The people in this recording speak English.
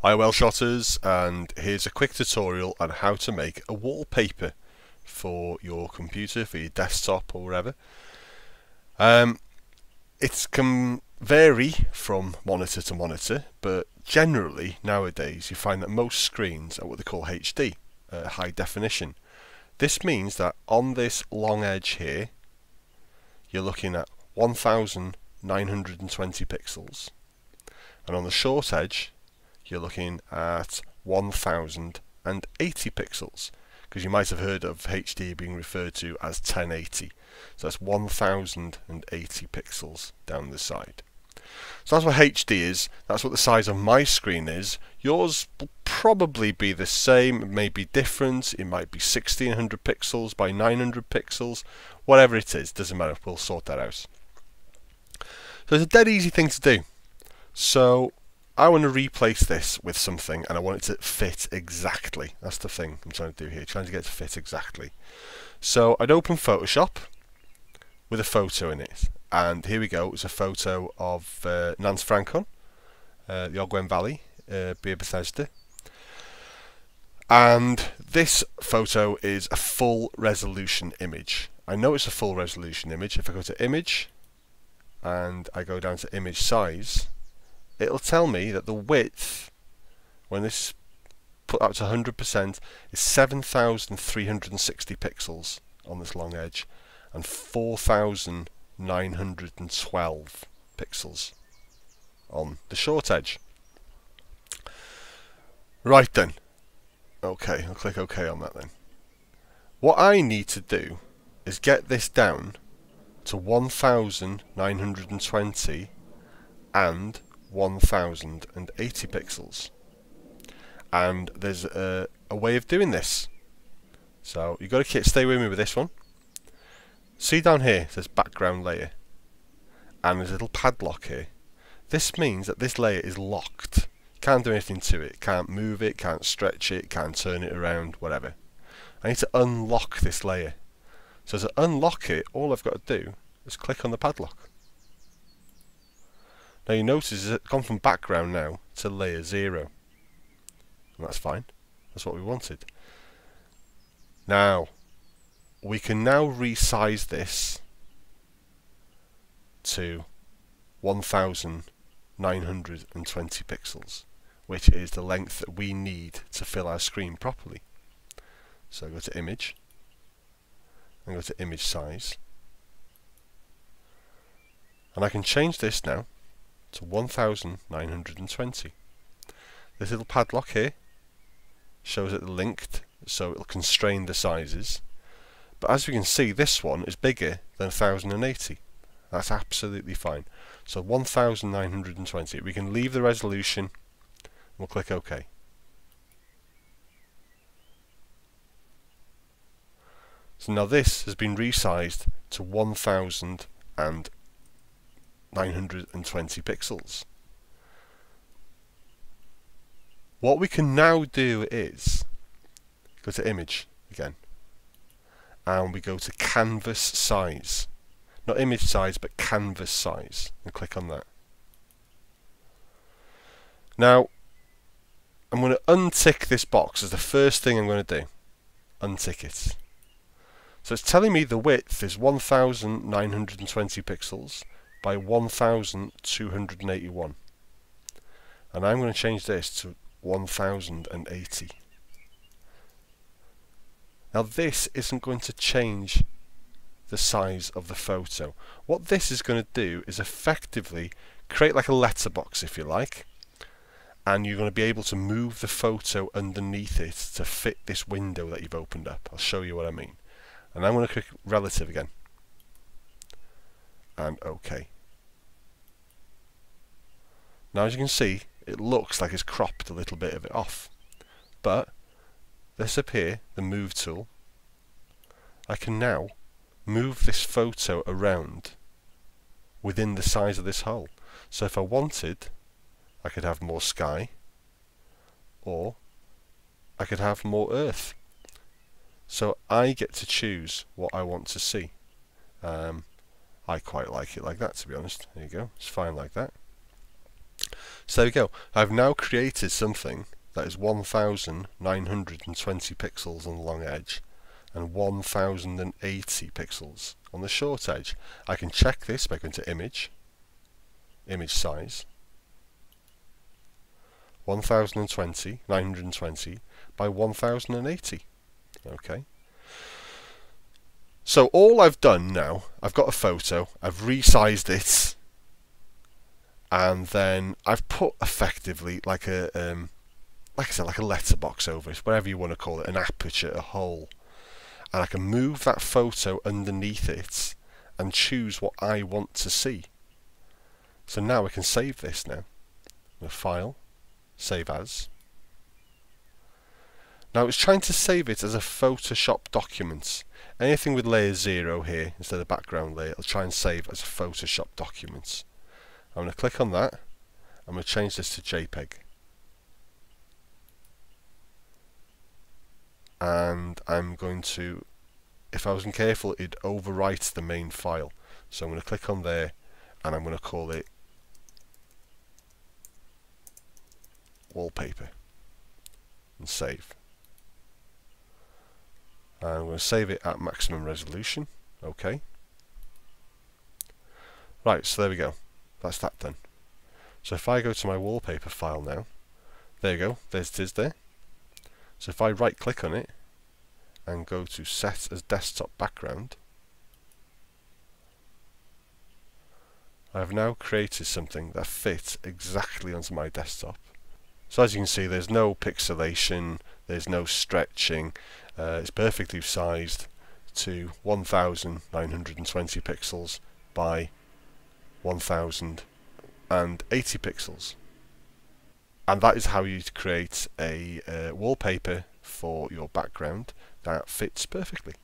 Hi Welshotters, and here's a quick tutorial on how to make a wallpaper for your computer, for your desktop or wherever. It can vary from monitor to monitor, but generally nowadays you find that most screens are what they call HD, high definition. This means that on this long edge here you're looking at 1920 pixels, and on the short edge you're looking at 1080 pixels, because you might have heard of HD being referred to as 1080. So that's 1080 pixels down the side. So that's what HD is. That's what the size of my screen is. Yours will probably be the same. It may be different. It might be 1600 pixels by 900 pixels. Whatever it is, doesn't matter. We'll sort that out. So it's a dead easy thing to do. So I want to replace this with something, and I want it to fit exactly. That's the thing I'm trying to do here, trying to get it to fit exactly. So I'd open Photoshop with a photo in it, and here we go. It's a photo of Nance Francon, the Ogwen Valley, Beer Bethesda. And this photo is a full resolution image. I know it's a full resolution image. If I go to image and I go down to image size, it'll tell me that the width, when this is put up to 100%, is 7,360 pixels on this long edge and 4,912 pixels on the short edge. Right then. Okay, I'll click OK on that then. What I need to do is get this down to 1920 and 1080 pixels, and there's a way of doing this. So you've got to stay with me with this one. See down here it says background layer, and there's a little padlock here. This means that this layer is locked. You can't do anything to it, can't move it, can't stretch it, can't turn it around, whatever. I need to unlock this layer. So to unlock it, all I've got to do is click on the padlock. Now you notice it's gone from background now to layer 0. And that's fine. That's what we wanted. Now, we can now resize this to 1920 pixels, which is the length that we need to fill our screen properly. So go to image, and go to image size. And I can change this now to 1920. This little padlock here shows it linked, so it'll constrain the sizes. But as we can see, this one is bigger than 1080. That's absolutely fine. So 1920. We can leave the resolution. We'll click OK. So now this has been resized to 1920 pixels. What we can now do is go to image again, and we go to canvas size. Not image size, but canvas size, and click on that. Now I'm going to untick this box as the first thing I'm going to do. Untick it. So it's telling me the width is 1920 pixels by 1281, and I'm going to change this to 1080. Now this isn't going to change the size of the photo. What this is going to do is effectively create like a letterbox, if you like, and you're going to be able to move the photo underneath it to fit this window that you've opened up. I'll show you what I mean. And I'm going to click relative again, and OK. Now as you can see, it looks like it's cropped a little bit of it off, but this up here, the move tool, I can now move this photo around within the size of this hole. So if I wanted, I could have more sky, or I could have more earth. So I get to choose what I want to see. I quite like it like that, to be honest. There you go, it's fine like that. So there we go. I've now created something that is 1920 pixels on the long edge and 1080 pixels on the short edge. I can check this by going to image size, 920 by 1080. Okay. So all I've done now, I've got a photo, I've resized it, and then I've put effectively like a, like I said, like a letterbox over it, whatever you want to call it, an aperture, a hole, and I can move that photo underneath it and choose what I want to see. So now I can save this now. File, save as. Now it's trying to save it as a Photoshop document. Anything with layer 0 here instead of background layer, it'll try and save as a Photoshop document. I'm going to click on that. I'm going to change this to JPEG. And I'm going to, if I wasn't careful, it'd overwrite the main file. So I'm going to click on there and I'm going to call it wallpaper and save. And I'm going to save it at maximum resolution. OK. Right, so there we go. That's that done. So if I go to my wallpaper file now, there you go, there's it is there. So if I right click on it and go to set as desktop background, I've now created something that fits exactly onto my desktop. So as you can see, there's no pixelation, there's no stretching, it's perfectly sized to 1920 pixels by 1080 pixels. And that is how you create a wallpaper for your background that fits perfectly.